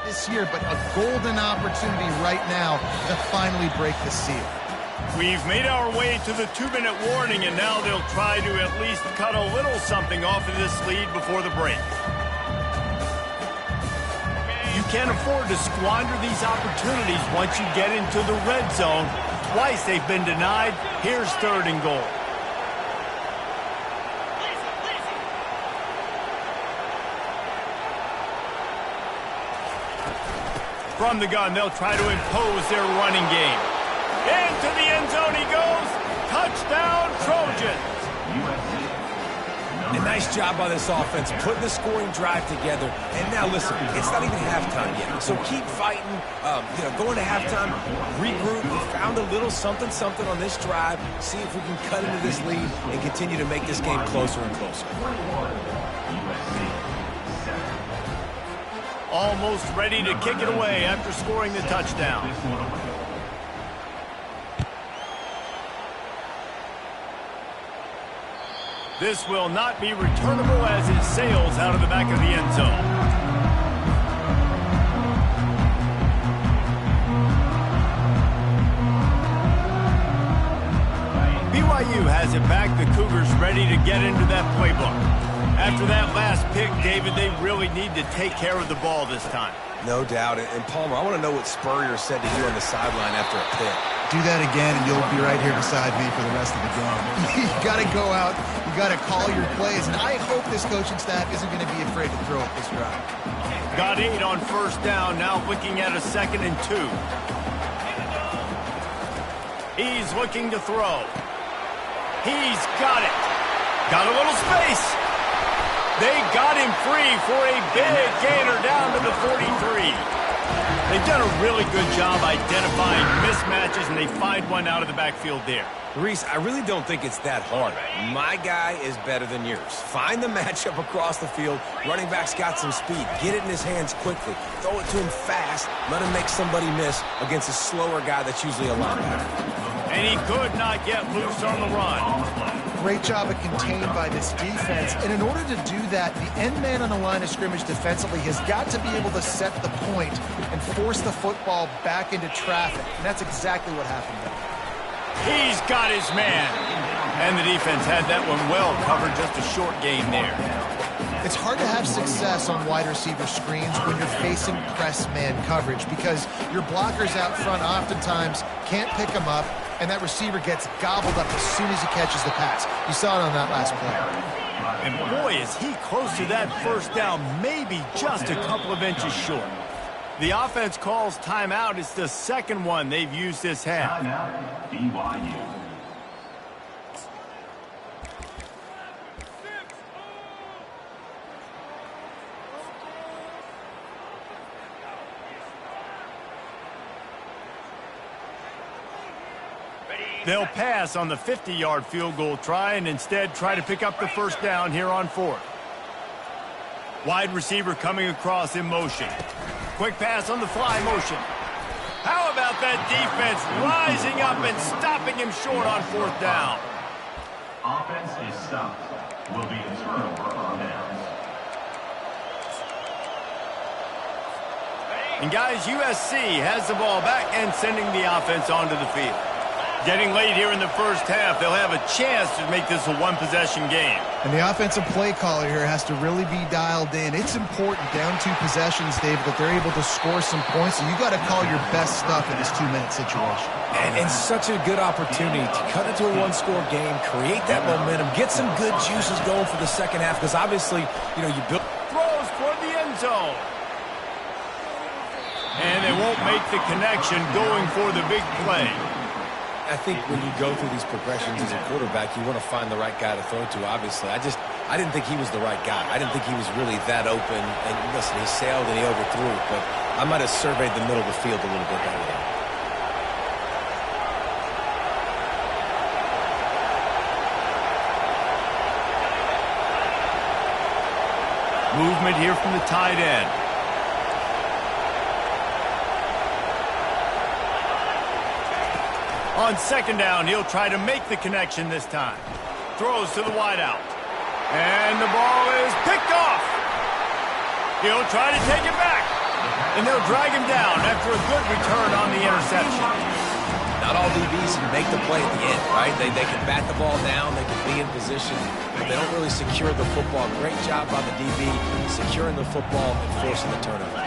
this year, but a golden opportunity right now to finally break the seal. We've made our way to the 2-minute warning, and now they'll try to at least cut a little something off of this lead before the break. You can't afford to squander these opportunities once you get into the red zone. Twice they've been denied. Here's 3rd and goal. From the gun, they'll try to impose their running game. Into the end zone he goes. Touchdown, Trojans. A nice job by this offense, putting the scoring drive together. And now, listen, it's not even halftime yet. So keep fighting, going to halftime, regroup. We found a little something on this drive. See if we can cut into this lead and continue to make this game closer and closer. Almost ready to kick it away after scoring the touchdown. This will not be returnable as it sails out of the back of the end zone. BYU has it back. The Cougars ready to get into that playbook. After that last pick, David, they really need to take care of the ball this time. No doubt. And Palmer, I want to know what Spurrier said to you on the sideline after a pick. Do that again, and you'll be right here beside me for the rest of the game. You got to go out. You got to call your plays, and I hope this coaching staff isn't going to be afraid to throw it this drive. Got 8 on 1st down. Now looking at a 2nd and 2. He's looking to throw. He's got it. Got a little space. They got him free for a big gainer down to the 43. They've done a really good job identifying mismatches, and they find one out of the backfield there. Reese, I really don't think it's that hard. My guy is better than yours. Find the matchup across the field. Running back's got some speed. Get it in his hands quickly. Throw it to him fast. Let him make somebody miss against a slower guy that's usually a linebacker. And he could not get loose on the run. Great job of contained by this defense. And in order to do that, the end man on the line of scrimmage defensively has got to be able to set the point and force the football back into traffic. And that's exactly what happened there. He's got his man. And the defense had that one well covered, just a short gain there. It's hard to have success on wide receiver screens when you're facing press man coverage because your blockers out front oftentimes can't pick them up, and that receiver gets gobbled up as soon as he catches the pass. You saw it on that last play. And boy, is he close to that 1st down, maybe just a couple of inches short. The offense calls timeout. It's the 2nd one they've used this half. Timeout, BYU. They'll pass on the 50-yard field goal try and instead try to pick up the 1st down here on 4th. Wide receiver coming across in motion. Quick pass on the fly motion. How about that defense rising up and stopping him short on 4th down? Offense is stopped. Will be a turnover on downs. And guys, USC has the ball back and sending the offense onto the field. Getting late here in the 1st half, they'll have a chance to make this a one-possession game. And the offensive play caller here has to really be dialed in. It's important down 2 possessions, David, that they're able to score some points. So you got to call your best stuff in this 2-minute situation. And such a good opportunity to cut into a 1-score game, create that momentum, get some good juices going for the 2nd half. Because obviously, you build. Throws toward the end zone. And they won't make the connection going for the big play. I think when you go through these progressions as a quarterback, you want to find the right guy to throw to, obviously. I didn't think he was the right guy. I didn't think he was really that open. And listen, he sailed and he overthrew it, but I might have surveyed the middle of the field a little bit better there. Movement here from the tight end. On 2nd down, he'll try to make the connection this time. Throws to the wideout. And the ball is picked off. He'll try to take it back. And they'll drag him down after a good return on the interception. Not all DBs can make the play at the end, right? They can bat the ball down, they can be in position, but they don't really secure the football. Great job by the DB securing the football and forcing the turnover.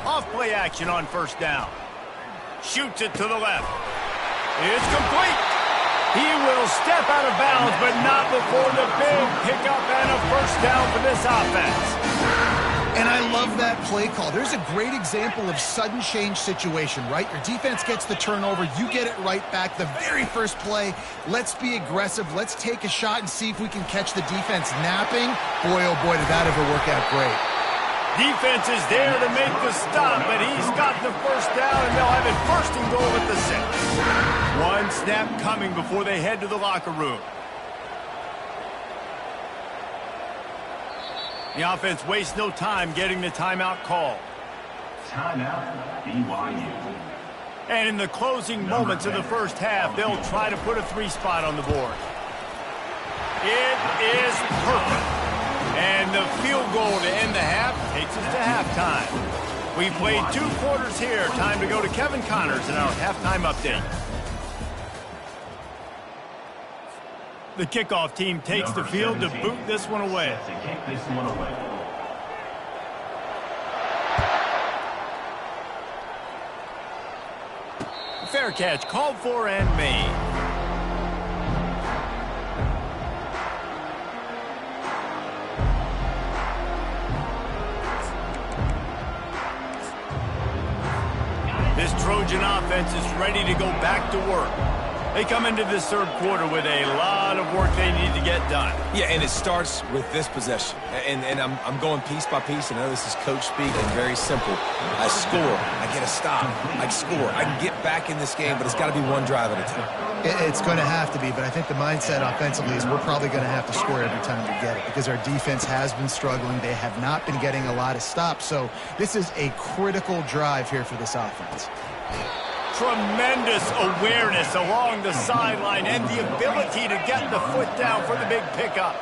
Off play action on first down. Shoots it to the left. It's complete. He will step out of bounds, but not before the big pickup and a first down for this offense. And I love that play call. There's a great example of sudden change situation, right? Your defense gets the turnover. You get it right back. The very first play, let's be aggressive. Let's take a shot and see if we can catch the defense napping. Boy, oh boy, did that ever work out great. Defense is there to make the stop, but he's got the first down, and they'll have it first and goal at the 6. One snap coming before they head to the locker room. The offense wastes no time getting the timeout call. Timeout, BYU. And in the closing moments of the first half, they'll try to put a 3 spot on the board. It is perfect. And the field goal to end the half takes us to halftime. We played 2 quarters here. Time to go to Kevin Connors in our halftime update. The kickoff team takes the field to boot this one away. To kick this one away. Fair catch called for and made. This Trojan offense is ready to go back to work. They come into this third quarter with a lot of work they need to get done. Yeah, and it starts with this possession. And I'm going piece by piece. I know this is coach speak and very simple. I score. I get a stop. I score. I can get back in this game, but it's got to be one drive at a time. It's going to have to be, but I think the mindset offensively is we're probably going to have to score every time we get it because our defense has been struggling. They have not been getting a lot of stops. So this is a critical drive here for this offense. Tremendous awareness along the sideline and the ability to get the foot down for the big pickup.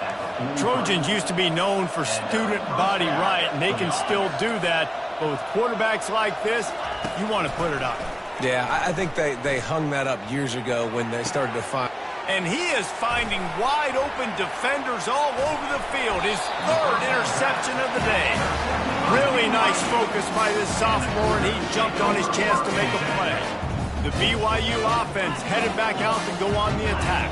Trojans used to be known for student body right, and they can still do that. But with quarterbacks like this, you want to put it up. Yeah, I think they hung that up years ago when they started to find. And he is finding wide open defenders all over the field. His 3rd interception of the day. Really nice focus by this sophomore, and he jumped on his chance to make a play. The BYU offense headed back out to go on the attack.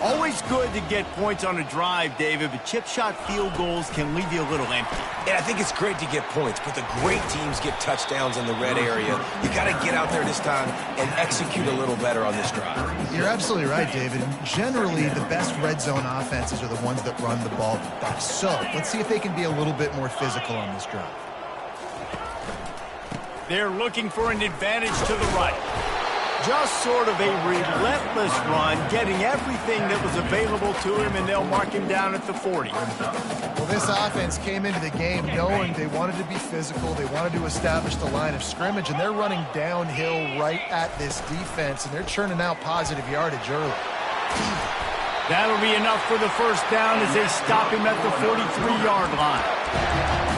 Always good to get points on a drive, David, but chip shot field goals can leave you a little empty. And I think it's great to get points, but the great teams get touchdowns in the red area. You got to get out there this time and execute a little better on this drive. You're absolutely right, David. Generally, the best red zone offenses are the ones that run the ball the best. So let's see if they can be a little bit more physical on this drive. They're looking for an advantage to the right. Just sort of a relentless run, getting everything that was available to him, and they'll mark him down at the 40. Well, this offense came into the game knowing they wanted to be physical, they wanted to establish the line of scrimmage, and they're running downhill right at this defense, and they're churning out positive yardage early. That'll be enough for the first down as they stop him at the 43-yard line.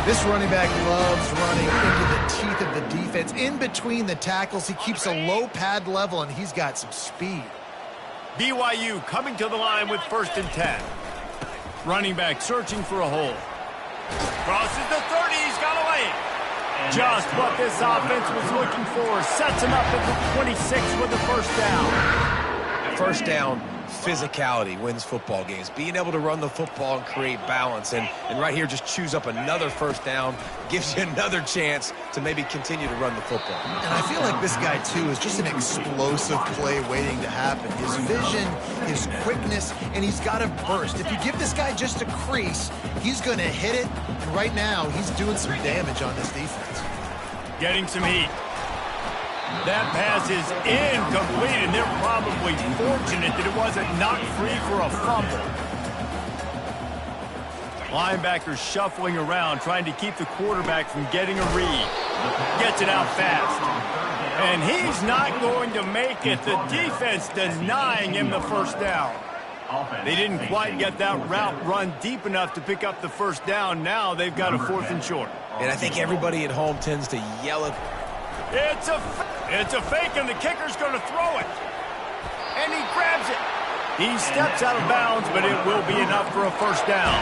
This running back loves running into the teeth of the defense. In between the tackles, he keeps a low pad level, and he's got some speed. BYU coming to the line with 1st and 10. Running back searching for a hole. Crosses the 30, he's got a lane. Just what this offense was looking for. Sets him up at the 26 with a first down. First down, physicality wins football games. Being able to run the football and create balance. And right here, just choose up another first down. Gives you another chance to maybe continue to run the football. And I feel like this guy, too, is just an explosive play waiting to happen. His vision, his quickness, and he's got a burst. If you give this guy just a crease, he's going to hit it. And right now, he's doing some damage on this defense. Getting some heat. That pass is incomplete, and they're probably fortunate that it wasn't knocked free for a fumble. Linebackers shuffling around, trying to keep the quarterback from getting a read. Gets it out fast. And he's not going to make it. The defense denying him the first down. They didn't quite get that route run deep enough to pick up the first down. Now they've got a 4th and short. And I think everybody at home tends to yell it. It's a fake, and the kicker's going to throw it. And he grabs it. He steps out of bounds, but it will be enough for a first down.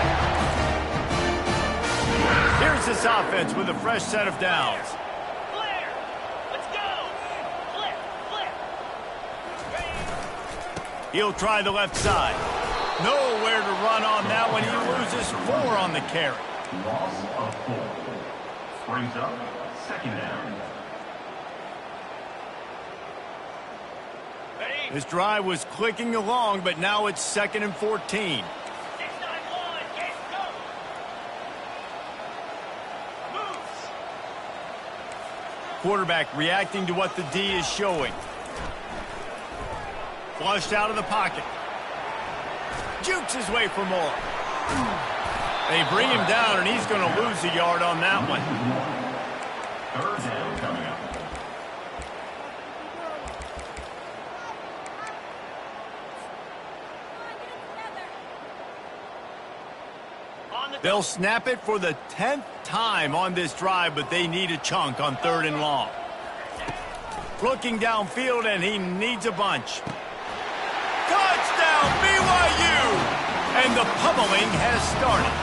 Here's this offense with a fresh set of downs. Clear. Let's go. Flip. He'll try the left side. Nowhere to run on that one. He loses 4 on the carry. Loss of 4. Brings up 2nd down. This drive was clicking along, but now it's 2nd and 14. 6-9-1. Get go. Moves. Quarterback reacting to what the D is showing. Flushed out of the pocket. Jukes his way for more. They bring him down, and he's going to lose a yard on that one. 3rd down coming up. They'll snap it for the 10th time on this drive, but they need a chunk on 3rd and long. Looking downfield, and he needs a bunch. Touchdown, BYU! And the pummeling has started.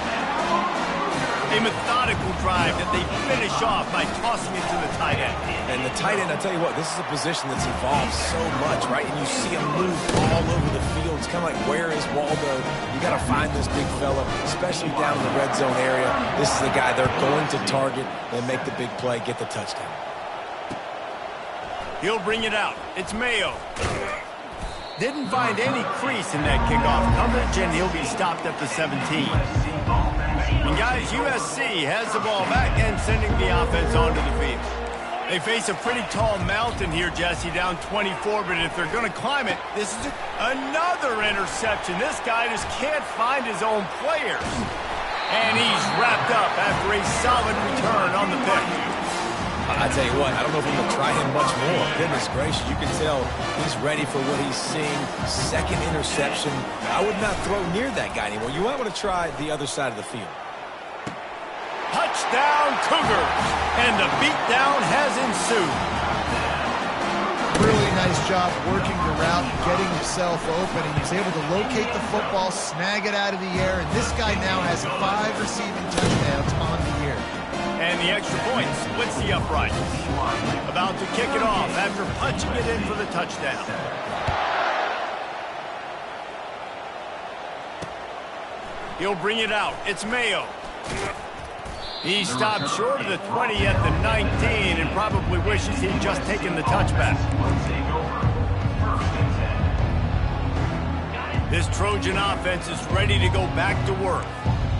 A methodical drive that they finish off by tossing it to the tight end. And the tight end, I tell you what, this is a position that's evolved so much, right? And you see him move all over the field. It's kind of like, where is Waldo? You got to find this big fella, especially down in the red zone area. This is the guy they're going to target and make the big play, get the touchdown. He'll bring it out. It's Mayo. Didn't find any crease in that kickoff coverage, and he'll be stopped at the 17. And guys, USC has the ball back and sending the offense onto the field. They face a pretty tall mountain here, Jesse, down 24, but if they're going to climb it, this is another interception. This guy just can't find his own players. And he's wrapped up after a solid return on the pick. I tell you what, I don't know if I'm going to try him much more. Goodness gracious, you can tell he's ready for what he's seeing. 2nd interception. I would not throw near that guy anymore. You might want to try the other side of the field. Touchdown, Cougars! And the beatdown has ensued. Really nice job working the route, getting himself open, and he's able to locate the football, snag it out of the air, and this guy now has 5 receiving touchdowns on the year. And the extra point splits the upright. About to kick it off after punching it in for the touchdown. He'll bring it out. It's Mayo. He stopped short of the 20 at the 19 and probably wishes he'd just taken the touchback. This Trojan offense is ready to go back to work.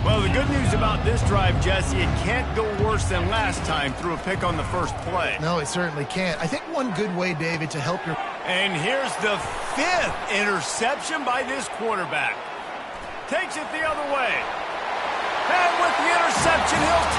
Well, the good news about this drive, Jesse, it can't go worse than last time through a pick on the first play. No, it certainly can't. I think one good way, David, to help your... And here's the 5th interception by this quarterback. Takes it the other way. And with the interception, he'll